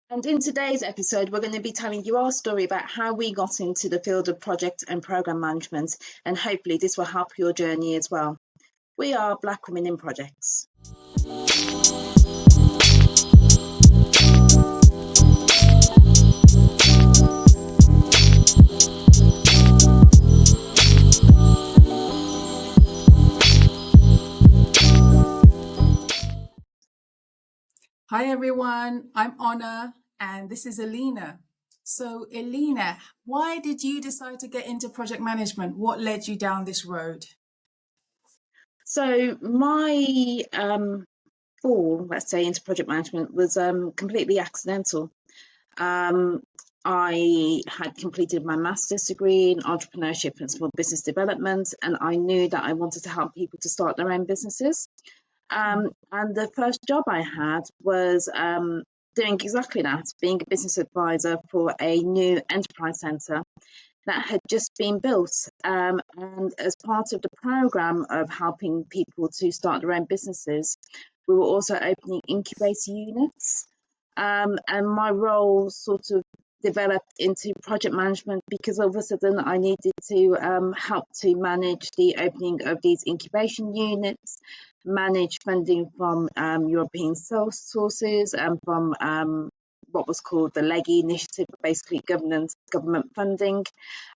And in today's episode, we're going to be telling you our story about how we got into the field of project and program management, and hopefully this will help your journey as well. We are Black Women in Projects. Hi everyone, I'm Honor and this is Alina. So Alina, why did you decide to get into project management? What led you down this road? So my fall, let's say, into project management was completely accidental. I had completed my master's degree in entrepreneurship and small business development, and I knew that I wanted to help people to start their own businesses. And the first job I had was doing exactly that, being a business advisor for a new enterprise centre that had just been built. And as part of the programme of helping people to start their own businesses, we were also opening incubator units. And my role sort of developed into project management because all of a sudden I needed to help to manage the opening of these incubation units, manage funding from European sources and from what was called the LEGI initiative, basically government funding.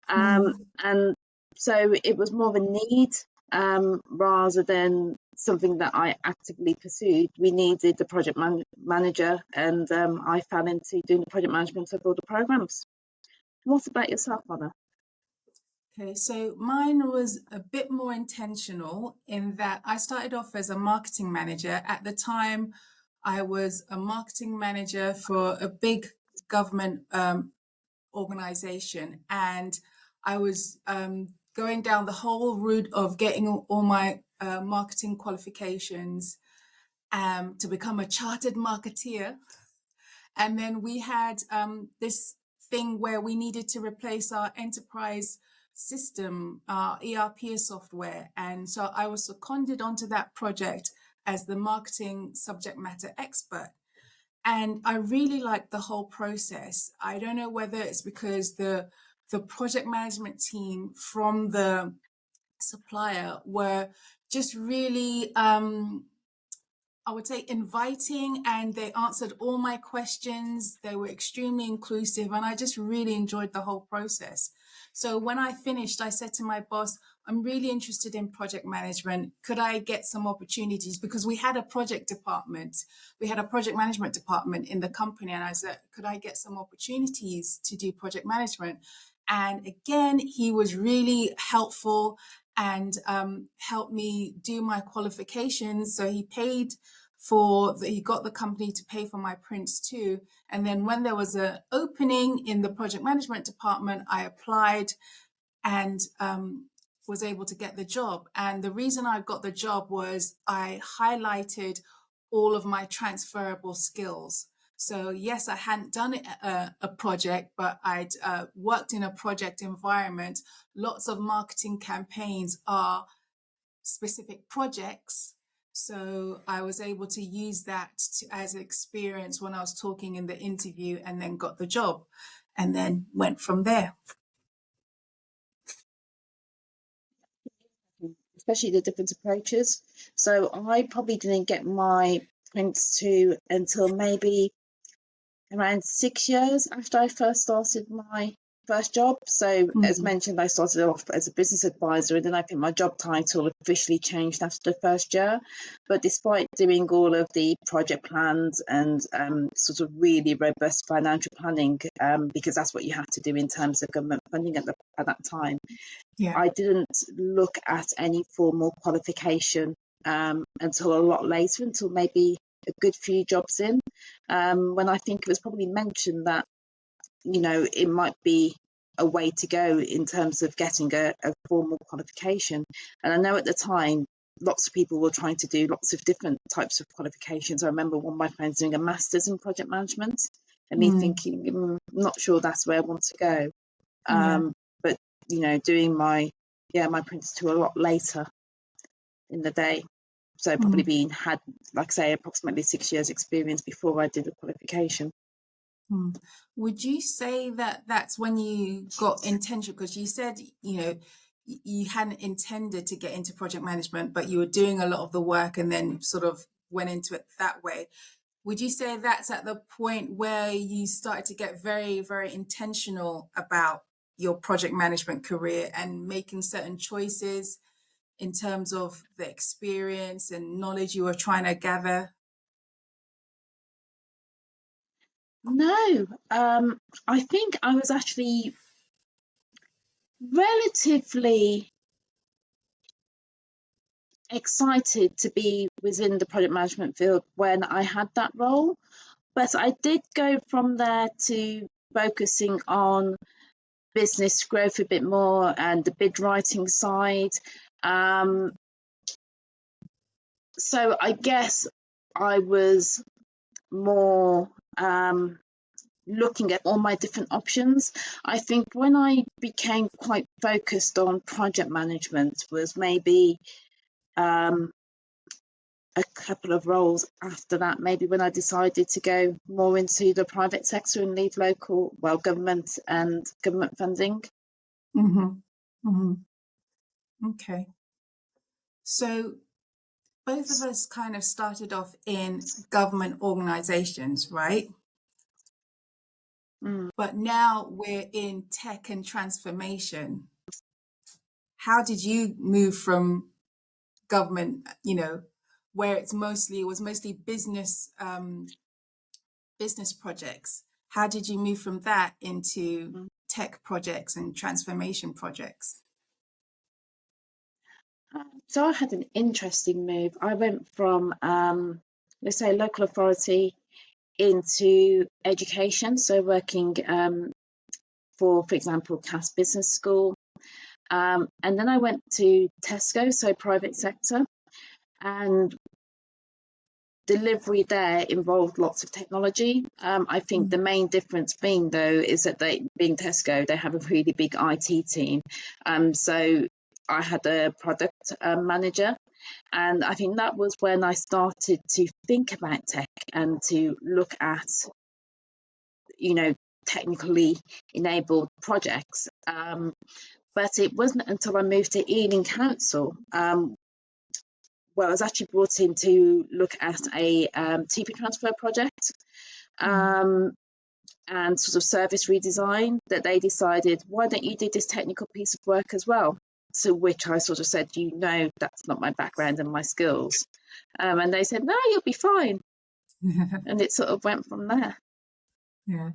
And so it was more of a need rather than something that I actively pursued. We needed the project manager, and I fell into doing the project management of all the programs. What about yourself, Anna? Okay, so mine was a bit more intentional in that I started off as a marketing manager. At the time, I was a marketing manager for a big government organization, and I was going down the whole route of getting all my marketing qualifications to become a chartered marketeer. And then we had this thing where we needed to replace our enterprise system, our ERP software. And so I was seconded onto that project as the marketing subject matter expert. And I really liked the whole process. I don't know whether it's because the project management team from the supplier were just really I would say inviting, and they answered all my questions. They were extremely inclusive, and I just really enjoyed the whole process. So when I finished, I said to my boss, I'm really interested in project management. Could I get some opportunities? Because we had a project department, we had a project management department in the company. And I said, could I get some opportunities to do project management? And again, he was really helpful and helped me do my qualifications. So he got the company to pay for my Prince 2. And then when there was an opening in the project management department, I applied and was able to get the job. And the reason I got the job was I highlighted all of my transferable skills. So yes, I hadn't done a project, but I'd worked in a project environment. Lots of marketing campaigns are specific projects. So I was able to use that as experience when I was talking in the interview, and then got the job and then went from there. Especially the different approaches. So I probably didn't get my Prince 2 until maybe around 6 years after I first started my first job. So, as mentioned, I started off as a business advisor, and then I think my job title officially changed after the first year. But despite doing all of the project plans and sort of really robust financial planning, because that's what you have to do in terms of government funding at that time, I didn't look at any formal qualification until a lot later, until maybe a good few jobs in, when I think it was probably mentioned that, it might be a way to go in terms of getting a formal qualification. And I know at the time, lots of people were trying to do lots of different types of qualifications. I remember one of my friends doing a master's in project management, and me thinking, I'm not sure that's where I want to go. But, doing my Prince 2 a lot later in the day. So probably had, like I say, approximately 6 years experience before I did the qualification. Hmm. Would you say that that's when you got intentional? Because you said, you hadn't intended to get into project management, but you were doing a lot of the work and then sort of went into it that way. Would you say that's at the point where you started to get very, very intentional about your project management career and making certain choices in terms of the experience and knowledge you were trying to gather? No, I think I was actually relatively excited to be within the project management field when I had that role. But I did go from there to focusing on business growth a bit more and the bid writing side. Um, so I guess I was more looking at all my different options. I think when I became quite focused on project management was maybe um, a couple of roles after that, maybe when I decided to go more into the private sector and leave local, well, government and government funding. Mm-hmm. Mm-hmm. Okay. So both of us kind of started off in government organizations, right? Mm. But now we're in tech and transformation. How did you move from government, where it was mostly business projects? How did you move from that into tech projects and transformation projects? So I had an interesting move. I went from, let's say, local authority into education. So working for example, Cass Business School. And then I went to Tesco, so private sector. And delivery there involved lots of technology. I think the main difference being, though, is that being Tesco, they have a really big IT team. So I had a product manager, and I think that was when I started to think about tech and to look at, technically enabled projects. But it wasn't until I moved to Ealing Council, I was actually brought in to look at a TP transfer project and sort of service redesign, that they decided, why don't you do this technical piece of work as well? To which I sort of said, that's not my background and my skills. And they said, no, you'll be fine. And it sort of went from there. Yeah.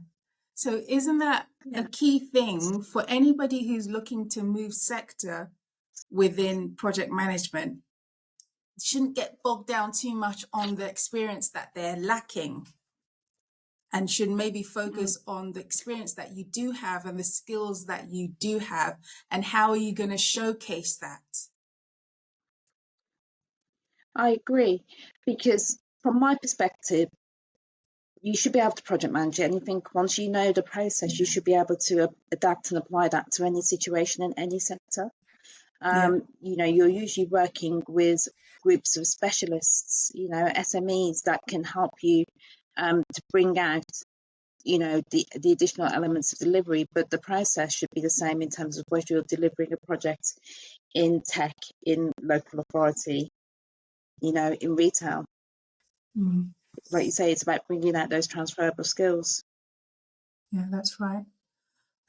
So isn't that a key thing for anybody who's looking to move sector within project management? Shouldn't get bogged down too much on the experience that they're lacking, and should maybe focus on the experience that you do have and the skills that you do have, and how are you going to showcase that? I agree, because from my perspective, you should be able to project manage anything. Once you know the process, you should be able to adapt and apply that to any situation in any sector. Yeah. You're usually working with groups of specialists, SMEs that can help you to bring out, the additional elements of delivery, but the process should be the same in terms of whether you're delivering a project in tech, in local authority, in retail. Mm. Like you say, it's about bringing out those transferable skills. Yeah, that's right.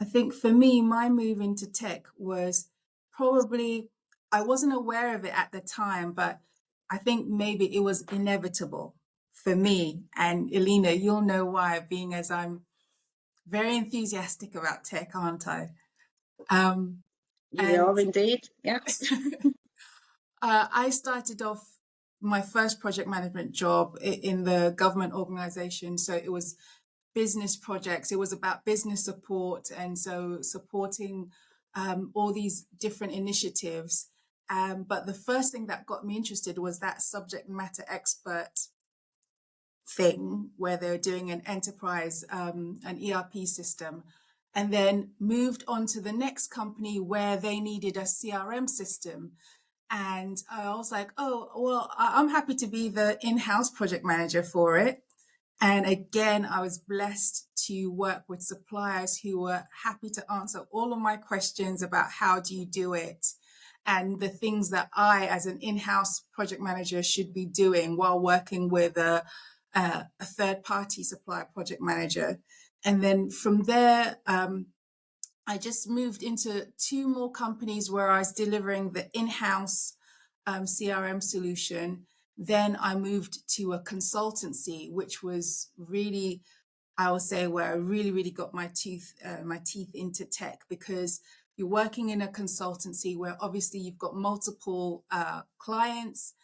I think for me, my move into tech was probably, I wasn't aware of it at the time, but I think maybe it was inevitable for me. And Elena, you'll know why, being as I'm very enthusiastic about tech, aren't I? You And are indeed, yeah. I started off my first project management job in the government organization. So it was business projects. It was about business support. And so supporting all these different initiatives. But the first thing that got me interested was that subject matter expert thing where they're doing an enterprise, an ERP system, and then moved on to the next company where they needed a CRM system. And I was like, oh, well, I'm happy to be the in-house project manager for it. And again, I was blessed to work with suppliers who were happy to answer all of my questions about how do you do it and the things that I, as an in-house project manager, should be doing while working with a third-party supplier project manager. And then from there, I just moved into 2 more companies where I was delivering the in-house CRM solution. Then I moved to a consultancy, which was really, I would say, where I really got my teeth into tech, because you're working in a consultancy where obviously you've got multiple clients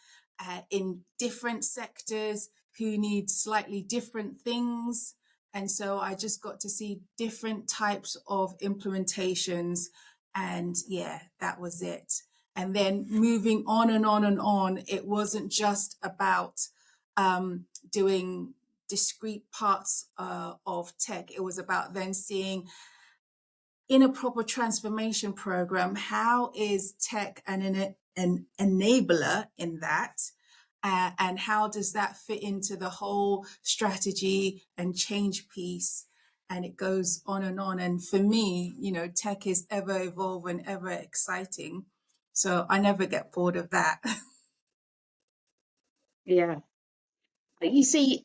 in different sectors who need slightly different things. And so I just got to see different types of implementations. And yeah, that was it. And then moving on and on and on, it wasn't just about doing discrete parts of tech. It was about then seeing in a proper transformation program, how is tech an enabler in that? And how does that fit into the whole strategy and change piece? And it goes on and on. And for me, tech is ever evolving, ever exciting. So I never get bored of that. Yeah. You see,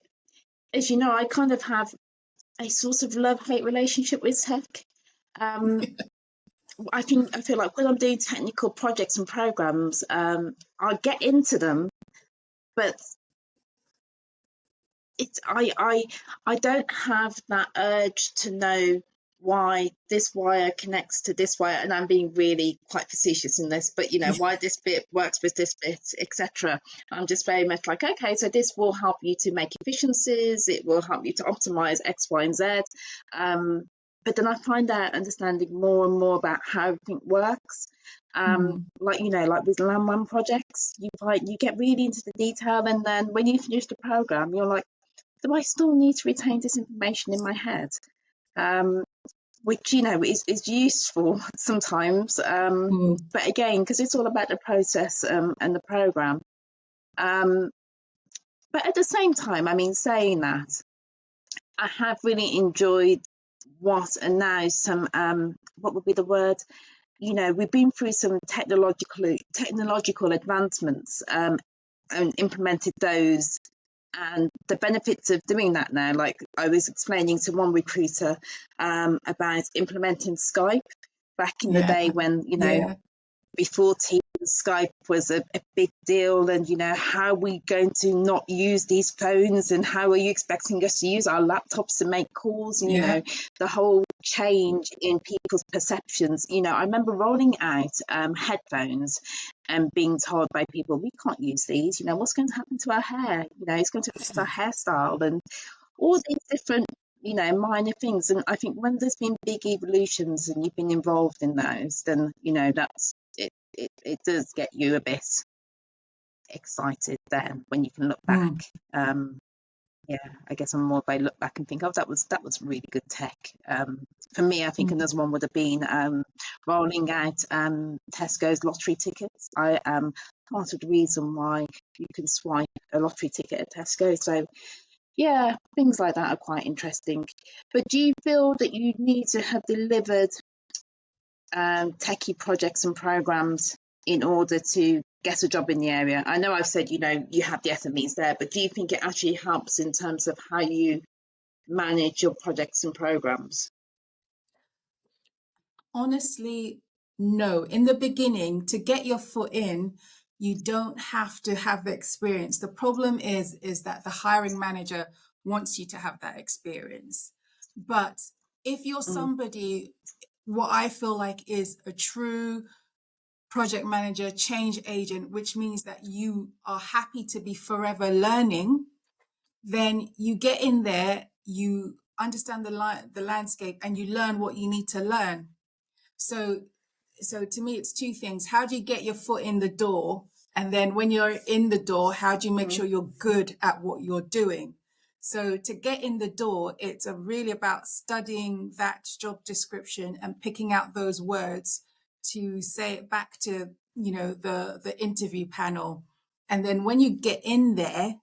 as you know, I kind of have a sort of love-hate relationship with tech. I feel like when I'm doing technical projects and programs, I get into them, but I don't have that urge to know why this wire connects to this wire, and I'm being really quite facetious in this, but why this bit works with this bit, etc. I'm just very much like, okay, so this will help you to make efficiencies, it will help you to optimize X, Y, and Z. But then I find out understanding more and more about how everything works. Like with LAN1 projects, you get really into the detail, and then when you finish the program, you're like, do I still need to retain this information in my head? Which is useful sometimes, but again, because it's all about the process and the program. But at the same time, saying that, I have really enjoyed what would be the word? We've been through some technological advancements and implemented those, and the benefits of doing that now. Like I was explaining to one recruiter about implementing Skype back in the day when before Teams, Skype was a big deal, and how are we going to not use these phones, and how are you expecting us to use our laptops to make calls, and the whole change in people's perceptions. I remember rolling out headphones and being told by people, we can't use these, what's going to happen to our hair, it's going to affect our hairstyle, and all these different minor things. And I think when there's been big evolutions and you've been involved in those, then that's it does get you a bit excited then when you can look back. I guess I'm more of a look back and think, that was really good tech. For me, I think another one would have been rolling out Tesco's lottery tickets. I am part of the reason why you can swipe a lottery ticket at Tesco. So yeah, things like that are quite interesting. But do you feel that you need to have delivered techie projects and programs in order to get a job in the area? I know I've said, you have the SMEs there, but do you think it actually helps in terms of how you manage your projects and programs? Honestly, no. In the beginning, to get your foot in, you don't have to have the experience. The problem is that the hiring manager wants you to have that experience. But if you're somebody, what I feel like is a true project manager, change agent, which means that you are happy to be forever learning, then you get in there, you understand the landscape, and you learn what you need to learn. So to me, it's 2 things. How do you get your foot in the door? And then when you're in the door, how do you make sure you're good at what you're doing? So to get in the door, it's really about studying that job description and picking out those words to say it back to, the interview panel. And then when you get in there,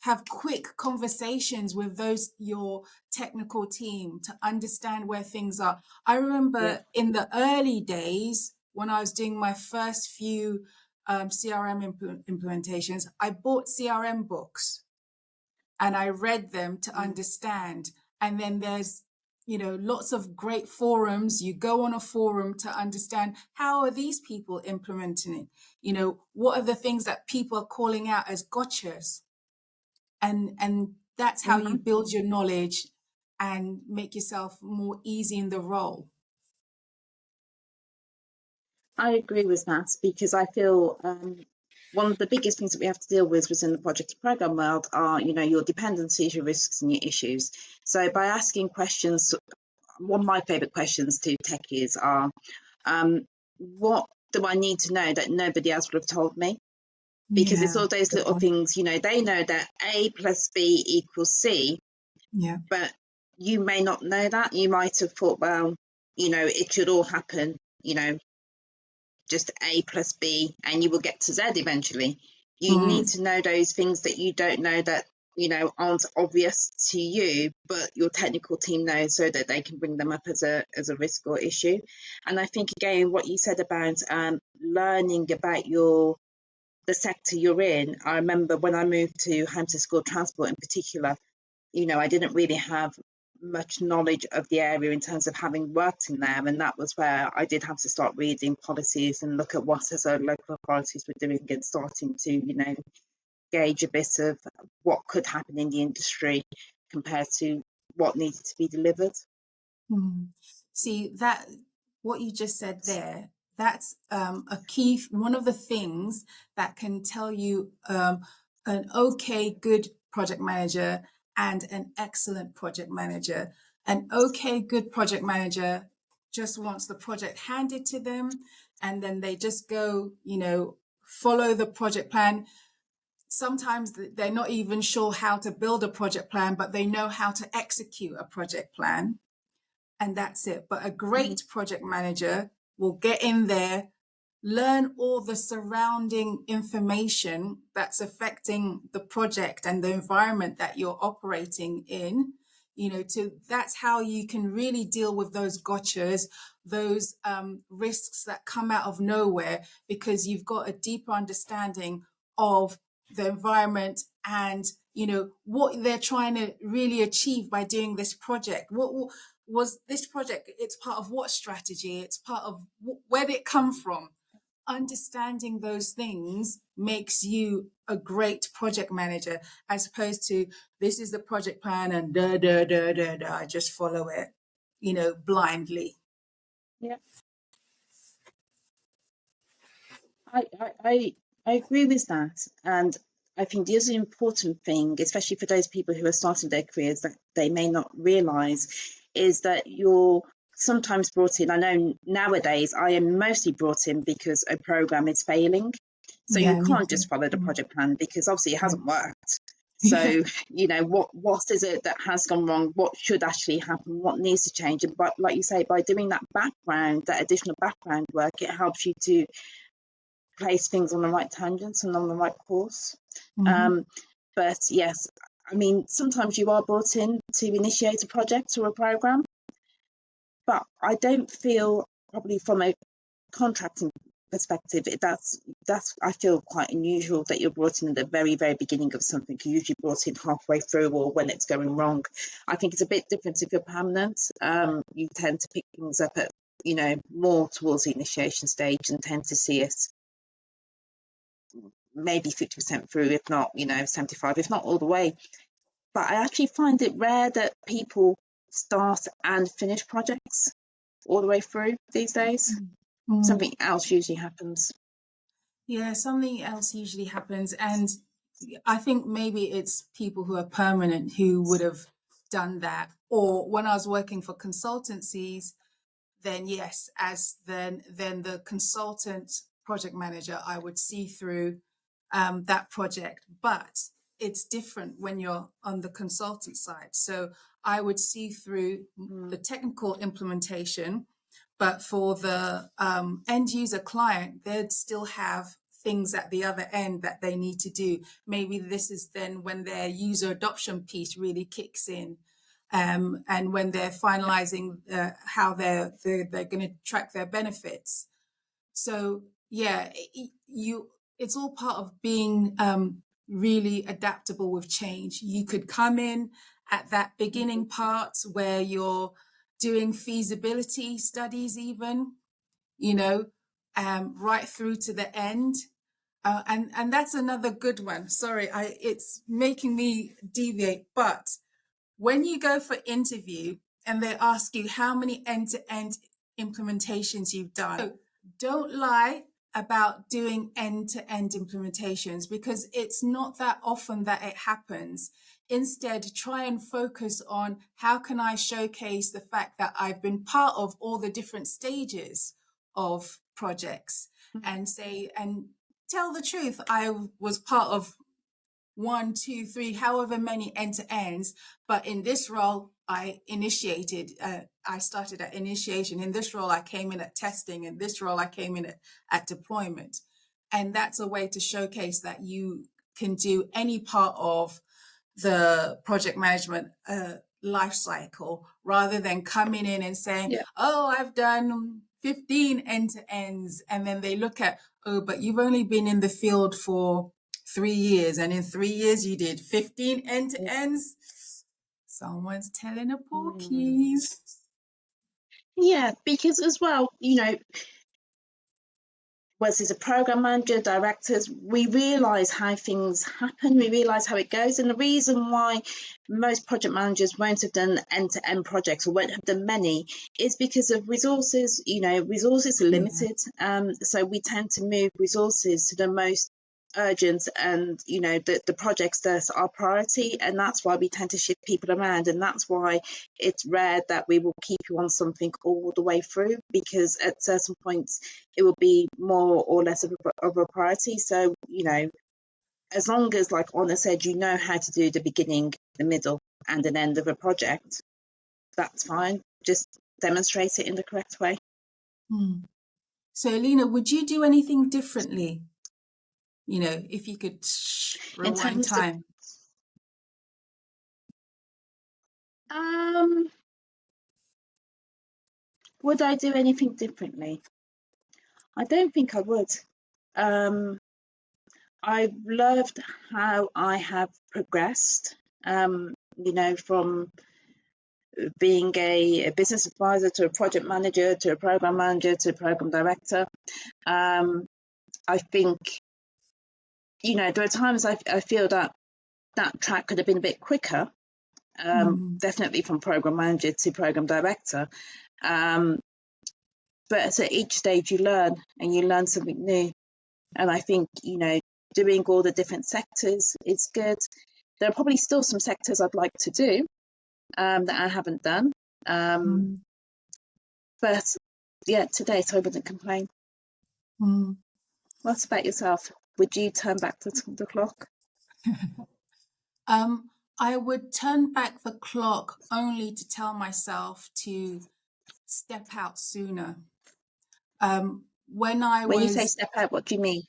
have quick conversations with your technical team to understand where things are. I remember in the early days when I was doing my first few CRM implementations, I bought CRM books and I read them to understand. And then there's, lots of great forums. You go on a forum to understand, how are these people implementing it? What are the things that people are calling out as gotchas? And that's how you build your knowledge and make yourself more easy in the role. I agree with that, because I feel one of the biggest things that we have to deal with within the project program world are, your dependencies, your risks, and your issues. So by asking questions, one of my favourite questions to techies are, what do I need to know that nobody else would have told me? Because it's all those little things, they know that A plus B equals C, but you may not know that. You might have thought, well, it should all happen, just A plus B, and you will get to Z eventually. You need to know those things that you don't know, that aren't obvious to you, but your technical team knows, so that they can bring them up as a risk or issue. And I think, again, what you said about learning about the sector you're in. I remember when I moved to Hampstead School of Transport in particular, I didn't really have much knowledge of the area in terms of having worked in there, and that was where I did have to start reading policies and look at what as local authorities were doing, and starting to gauge a bit of what could happen in the industry compared to what needed to be delivered. See, that what you just said there, that's a key, one of the things that can tell you an okay, good project manager and an excellent project manager. An okay, good project manager just wants the project handed to them, and then they just go, follow the project plan. Sometimes they're not even sure how to build a project plan, but they know how to execute a project plan. And that's it. But a great project manager will get in there, learn all the surrounding information that's affecting the project and the environment that you're operating in. That's how you can really deal with those gotchas, those risks that come out of nowhere, because you've got a deeper understanding of the environment and what they're trying to really achieve by doing this project. What was this project? It's part of what strategy? It's part of where did it come from? Understanding those things makes you a great project manager, as opposed to, this is the project plan and I just follow it, blindly. Yeah, I agree with that, and I think the other important thing, especially for those people who are starting their careers, that they may not realise, is that you're sometimes brought in. I know nowadays I am mostly brought in because a program is failing. So you can't just follow the project plan, because obviously it hasn't worked. So, what is it that has gone wrong? What should actually happen? What needs to change? And but like you say, by doing that additional background work, it helps you to place things on the right tangents and on the right course. But yes, I mean, sometimes you are brought in to initiate a project or a program, but I don't feel, probably from a contracting perspective, that's I feel quite unusual that you're brought in at the very, very beginning of something. You're usually brought in halfway through or when it's going wrong. I think it's a bit different if you're permanent. You tend to pick things up at more towards the initiation stage, and tend to see it maybe 50% through, if not 75, if not all the way. But I actually find it rare that people start and finish projects all the way through these days. Something else usually happens. Yeah, something else usually happens. And I think maybe it's people who are permanent who would have done that. Or when I was working for consultancies, then yes, as then the consultant project manager, I would see through that project. But it's different when you're on the consultant side. So I would see through the technical implementation, but for the end user client, they'd still have things at the other end that they need to do. Maybe this is then when their user adoption piece really kicks in. And when they're finalizing how they're going to track their benefits. So yeah, it's all part of being really adaptable with change. You could come in at that beginning part where you're doing feasibility studies, even, right through to the end. And that's another good one. Sorry, it's making me deviate, but when you go for interview and they ask you how many end-to-end implementations you've done, so don't lie about doing end-to-end implementations, because it's not that often that it happens. Instead, try and focus on how can I showcase the fact that I've been part of all the different stages of projects, and tell the truth. I was part of 1, 2, 3, however many end-to-ends, but in this role I started at initiation. In this role I came in at testing. In this role I came in at deployment. And that's a way to showcase that you can do any part of the project management life cycle, rather than coming in and saying, oh, I've done 15 end-to-ends, and then they look at, oh, but you've only been in the field for 3 years, and in 3 years you did 15 end-to-ends. Someone's telling a porkies. Yeah, because as well, whether it's a program manager, directors, we realise how things happen, we realise how it goes. And the reason why most project managers won't have done end-to-end projects, or won't have done many, is because of resources. Resources are limited. So we tend to move resources to the most urgent and the projects that are priority, and that's why we tend to shift people around, and that's why it's rare that we will keep you on something all the way through, because at certain points it will be more or less of a priority. So as long as, like Honor said, how to do the beginning, the middle and an end of a project, that's fine. Just demonstrate it in the correct way. So Alina, would you do anything differently? If you could rewind time. Would I do anything differently? I don't think I would. I've loved how I have progressed, from being a business advisor to a project manager to a program manager to a program director. I think, there are times I feel that track could have been a bit quicker, definitely from program manager to program director. But at each stage you learn, and you learn something new. And I think, doing all the different sectors is good. There are probably still some sectors I'd like to do that I haven't done. But yeah, to date I wouldn't complain. What about yourself? Would you turn back the clock? I would turn back the clock only to tell myself to step out sooner. When you say step out, what do you mean?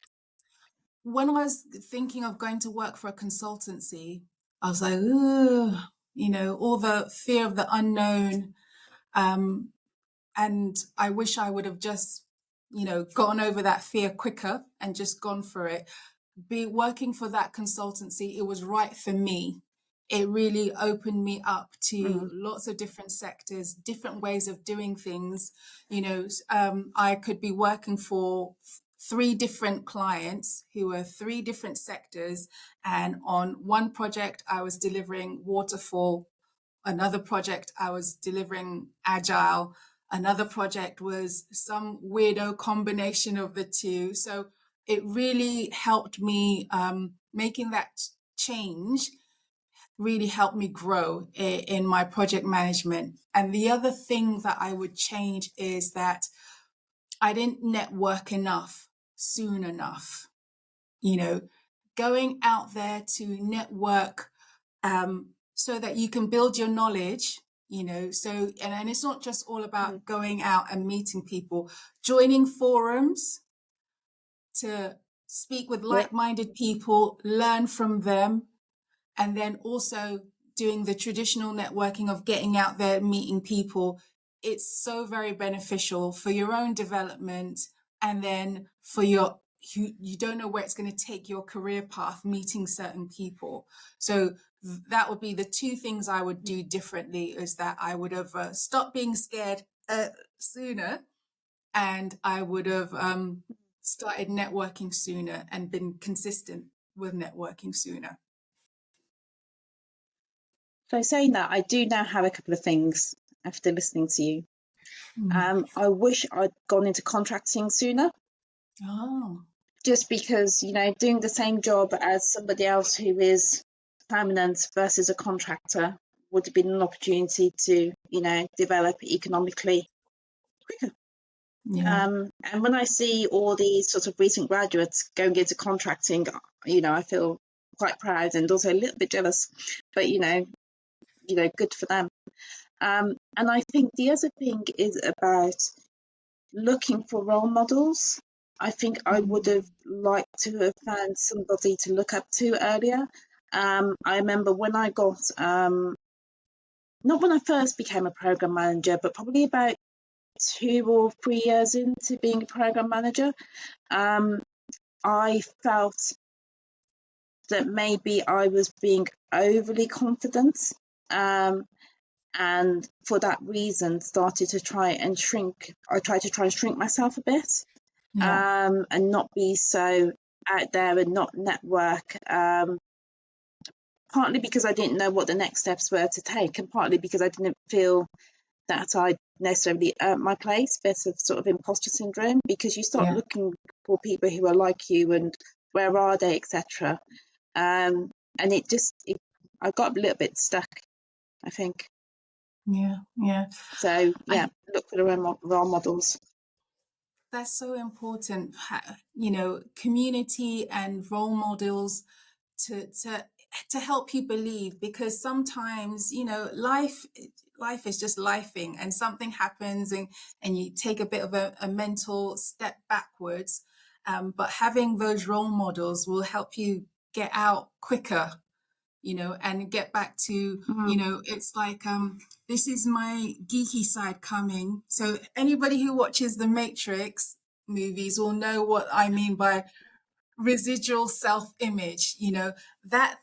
When I was thinking of going to work for a consultancy, I was like, ooh, all the fear of the unknown. And I wish I would have just, gone over that fear quicker and just gone for it. Be working for that consultancy, it was right for me. It really opened me up to lots of different sectors, different ways of doing things. I could be working for 3 different clients who were 3 different sectors. And on one project, I was delivering waterfall. Another project, I was delivering agile. Another project was some weirdo combination of the 2. So it really helped me, making that change really helped me grow in my project management. And the other thing that I would change is that I didn't network enough soon enough. Going out there to network so that you can build your knowledge, so, and it's not just all about going out and meeting people, joining forums to speak with Yeah. like-minded people, learn from them, and then also doing the traditional networking of getting out there, meeting people. It's so very beneficial for your own development, and then for you don't know where it's going to take your career path, meeting certain people. So that would be the two things I would do differently, is that I would have stopped being scared sooner, and I would have started networking sooner and been consistent with networking sooner. So saying that, I do now have a couple of things after listening to you. I wish I'd gone into contracting sooner, Oh, just because, doing the same job as somebody else who is permanent versus a contractor would have been an opportunity to, develop economically quicker. yeah, And when I see all these sort of recent graduates going into contracting, I feel quite proud and also a little bit jealous, but good for them. And I think the other thing is about looking for role models. I think I would have liked to have found somebody to look up to earlier. I remember when I got, not when I first became a program manager, but probably about 2 or 3 years into being a program manager, I felt that maybe I was being overly confident. And for that reason started to try and shrink. I tried to try and shrink myself a bit, yeah, and not be so out there and not network, partly because I didn't know what the next steps were to take, and partly because I didn't feel that I necessarily earned my place, bit of sort of imposter syndrome, because you start yeah, looking for people who are like you and where are they, etc. And I got a little bit stuck, I think. yeah, yeah. So yeah, I look for the role models. That's so important. Community and role models to to help you believe, because sometimes life is just lifing, and something happens, and you take a bit of a mental step backwards. But having those role models will help you get out quicker, and get back to, Mm. it's like, this is my geeky side coming. So anybody who watches the Matrix movies will know what I mean by residual self-image, that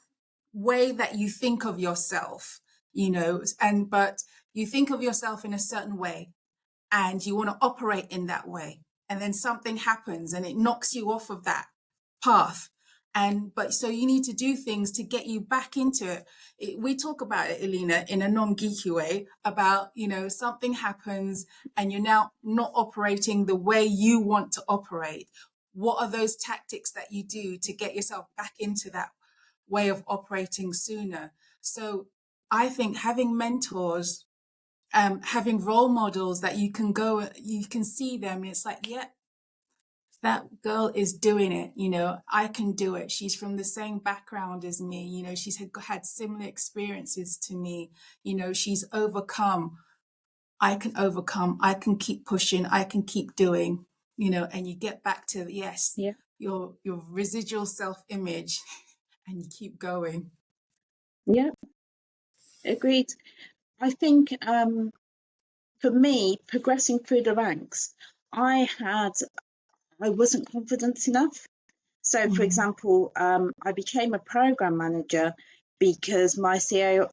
way that you think of yourself, but you think of yourself in a certain way, and you want to operate in that way, and then something happens and it knocks you off of that path. But so you need to do things to get you back into it. We talk about it, Alina, in a non-geeky way, about, something happens and you're now not operating the way you want to operate. What are those tactics that you do to get yourself back into that way of operating sooner? So I think having mentors, having role models that you can see them. It's like, yeah, that girl is doing it. I can do it. She's from the same background as me. She's had similar experiences to me. She's overcome. I can overcome. I can keep pushing. I can keep doing. And you get back to, yes, Yeah, your residual self-image, and you keep going. yeah, agreed. I think, for me, progressing through the ranks, I wasn't confident enough. So, for Mm, example, I became a program manager because my CIO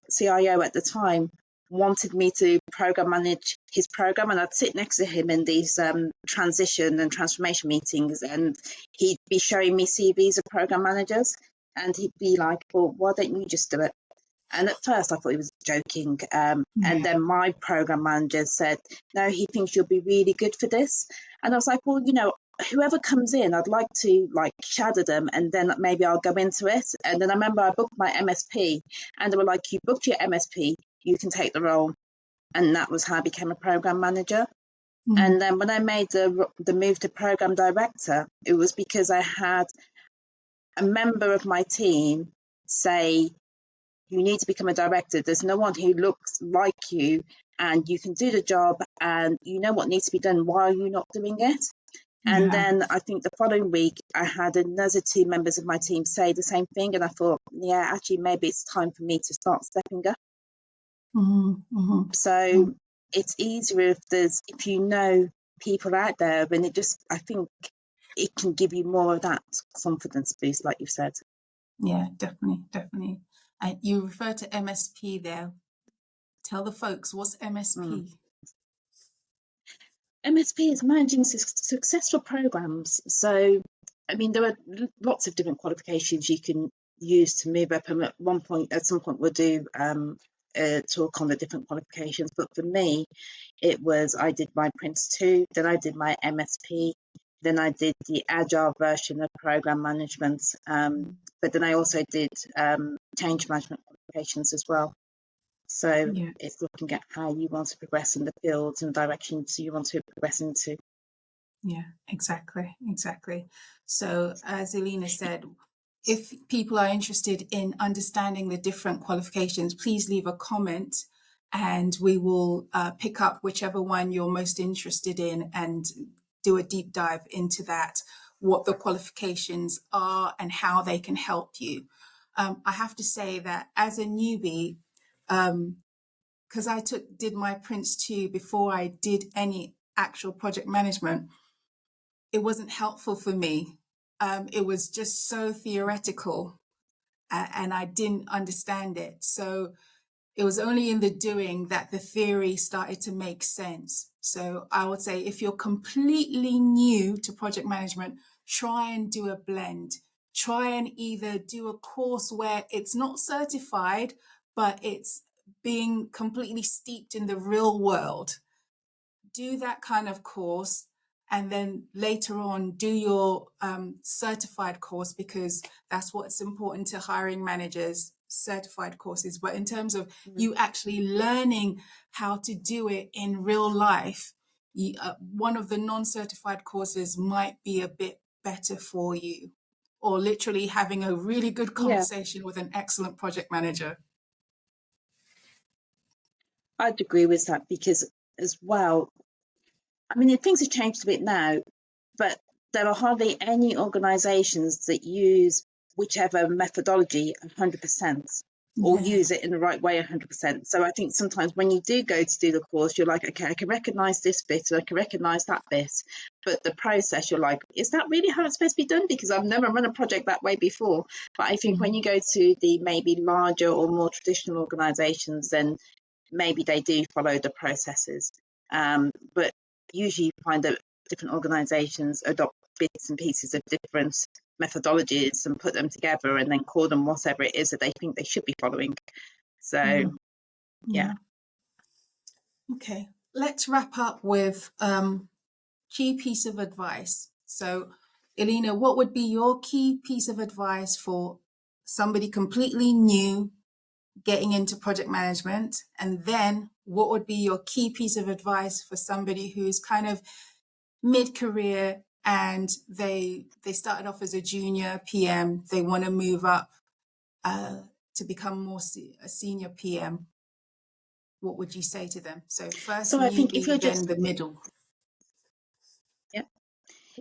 at the time wanted me to program manage his program, and I'd sit next to him in these transition and transformation meetings, and he'd be showing me CVs of program managers, and he'd be like, "Well, why don't you just do it?" And at first, I thought he was joking. And yeah. then my program manager said, "No, he thinks you'll be really good for this." And I was like, "Well, whoever comes in, I'd like to shadow them, and then maybe I'll go into it." And then I remember I booked my MSP, and they were like, "You booked your MSP, you can take the role." And that was how I became a program manager. Mm, And then when I made the move to program director, it was because I had a member of my team say, "You need to become a director. There's no one who looks like you, and you can do the job, and you know what needs to be done. Why are you not doing it?" And Yeah. then I think the following week, I had another 2 members of my team say the same thing. And I thought, yeah, actually, maybe it's time for me to start stepping up. So it's easier if you know people out there, and I think it can give you more of that confidence boost, like you've said. Yeah, definitely. And you refer to MSP there. Tell the folks, what's MSP? MSP is managing successful programs. So, I mean, there are lots of different qualifications you can use to move up. And at some point, we'll do talk on the different qualifications. But for me, I did my Prince 2, then I did my MSP, then I did the agile version of program management. But then I also did change management qualifications as well. So Yeah. it's looking at how you want to progress in the fields and directions you want to progress into. Yeah, exactly. So as Elena said, if people are interested in understanding the different qualifications, please leave a comment and we will pick up whichever one you're most interested in and do a deep dive into that, what the qualifications are and how they can help you. I have to say that as a newbie, because I did my Prince 2 before I did any actual project management, it wasn't helpful for me. It was just so theoretical and I didn't understand it. So it was only in the doing that the theory started to make sense. So I would say if you're completely new to project management, try and do a blend. Try and either do a course where it's not certified, but it's being completely steeped in the real world. Do that kind of course and then later on do your certified course, because that's what's important to hiring managers, certified courses. But in terms of you actually learning how to do it in real life, one of the non-certified courses might be a bit better for you, or literally having a really good Yeah, conversation with an excellent project manager. I'd agree with that because as well, I mean, things have changed a bit now, but there are hardly any organisations that use whichever methodology 100% or Yeah. use it in the right way 100%. So I think sometimes when you do go to do the course, you're like, okay, I can recognise this bit and I can recognise that bit, but the process, you're like, is that really how it's supposed to be done? Because I've never run a project that way before. But I think when you go to the maybe larger or more traditional organisations, then maybe they do follow the processes. But usually you find that different organisations adopt bits and pieces of different methodologies and put them together and then call them whatever it is that they think they should be following. So, yeah. Okay, let's wrap up with key piece of advice. So, Elena, what would be your key piece of advice for somebody completely new getting into project management? And then what would be your key piece of advice for somebody who's kind of mid-career and they started off as a junior PM, they want to move up to become a senior PM? What would you say to them? So first So I think newbie, then the middle.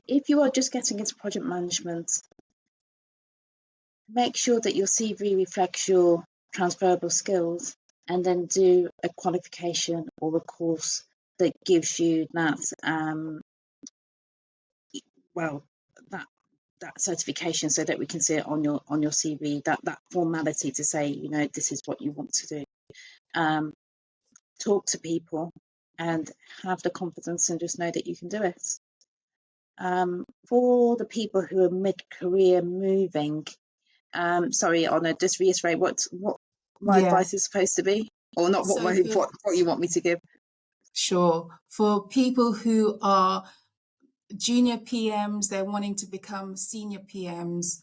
if you are just getting into project management, make sure that your CV reflects your transferable skills and then do a qualification or a course that gives you that well that that certification so that we can see it on your CV, that formality to say, you know, this is what you want to do. Talk to people and have the confidence and just know that you can do it. For the people who are mid-career moving, sorry, Anna, just reiterate what my Yeah. advice is supposed to be, or not what So what you want me to give. sure. For people who are junior PMs, they're wanting to become senior PMs,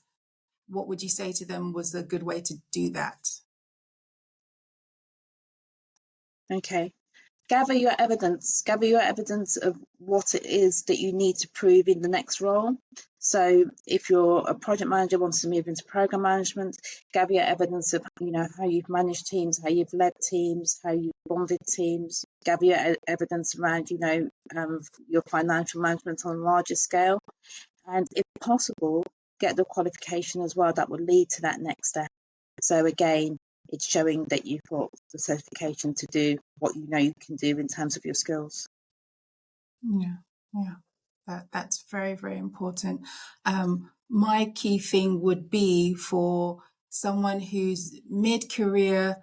what would you say to them was a good way to do that? Okay. gather your evidence. Gather your evidence of what it is that you need to prove in the next role. So if you're a project manager wants to move into program management, gather your evidence of how you've managed teams, how you've led teams, how you've bonded teams. Gather your evidence around your financial management on a larger scale, and if possible, get the qualification as well that will lead to that next step. So again, it's showing that you've got the certification to do what you can do in terms of your skills. Yeah. That's very, very important. My key thing would be for someone who's mid-career,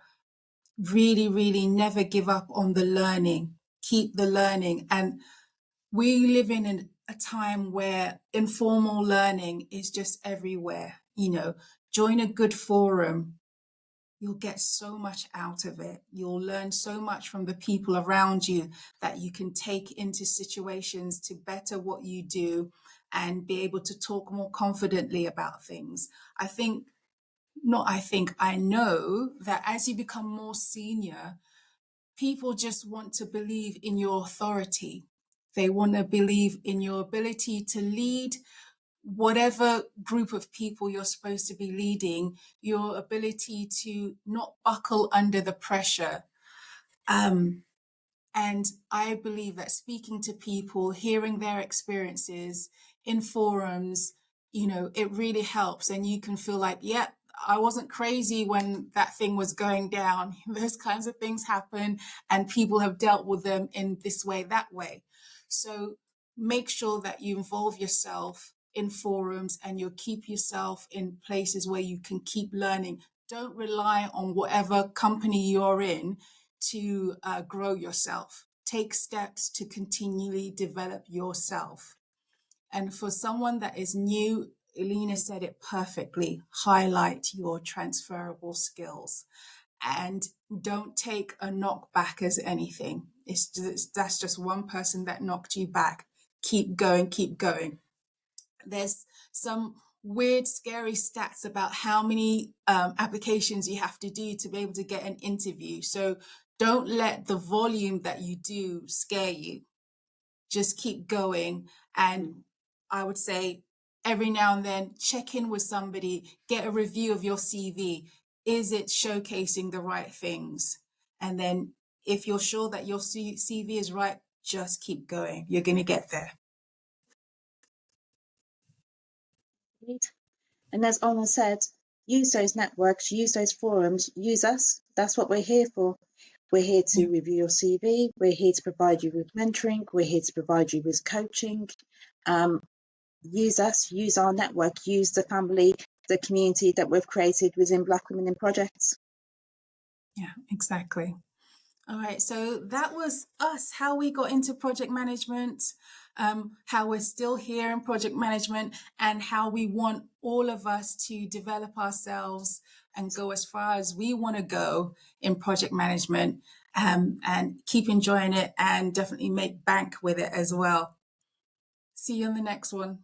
really, really never give up on the learning, keep the learning. And we live in a time where informal learning is just everywhere. Join a good forum. You'll get so much out of it. You'll learn so much from the people around you that you can take into situations to better what you do and be able to talk more confidently about things. I know that as you become more senior, people just want to believe in your authority. They want to believe in your ability to lead whatever group of people you're supposed to be leading, your ability to not buckle under the pressure. And I believe that speaking to people, hearing their experiences in forums, it really helps. And you can feel like, yeah, I wasn't crazy when that thing was going down. Those kinds of things happen and people have dealt with them in this way, that way. So make sure that you involve yourself in forums and you keep yourself in places where you can keep learning. Don't rely on whatever company you're in to grow yourself. Take steps to continually develop yourself. And for someone that is new, Elena said it perfectly, highlight your transferable skills and don't take a knockback as anything. That's just one person that knocked you back. Keep going, keep going. There's some weird, scary stats about how many applications you have to do to be able to get an interview. So don't let the volume that you do scare you. Just keep going. And I would say every now and then, check in with somebody, get a review of your CV. Is it showcasing the right things? And then if you're sure that your CV is right, just keep going. You're going to get there. And as Anna said, use those networks, use those forums, use us. That's what we're here for. We're here to review your CV. We're here to provide you with mentoring. We're here to provide you with coaching. Use us, use our network, use the family, the community that we've created within Black Women in Projects. Yeah, exactly. All right, so that was us, how we got into project management, how we're still here in project management, and how we want all of us to develop ourselves and go as far as we want to go in project management, and keep enjoying it and definitely make bank with it as well. See you on the next one.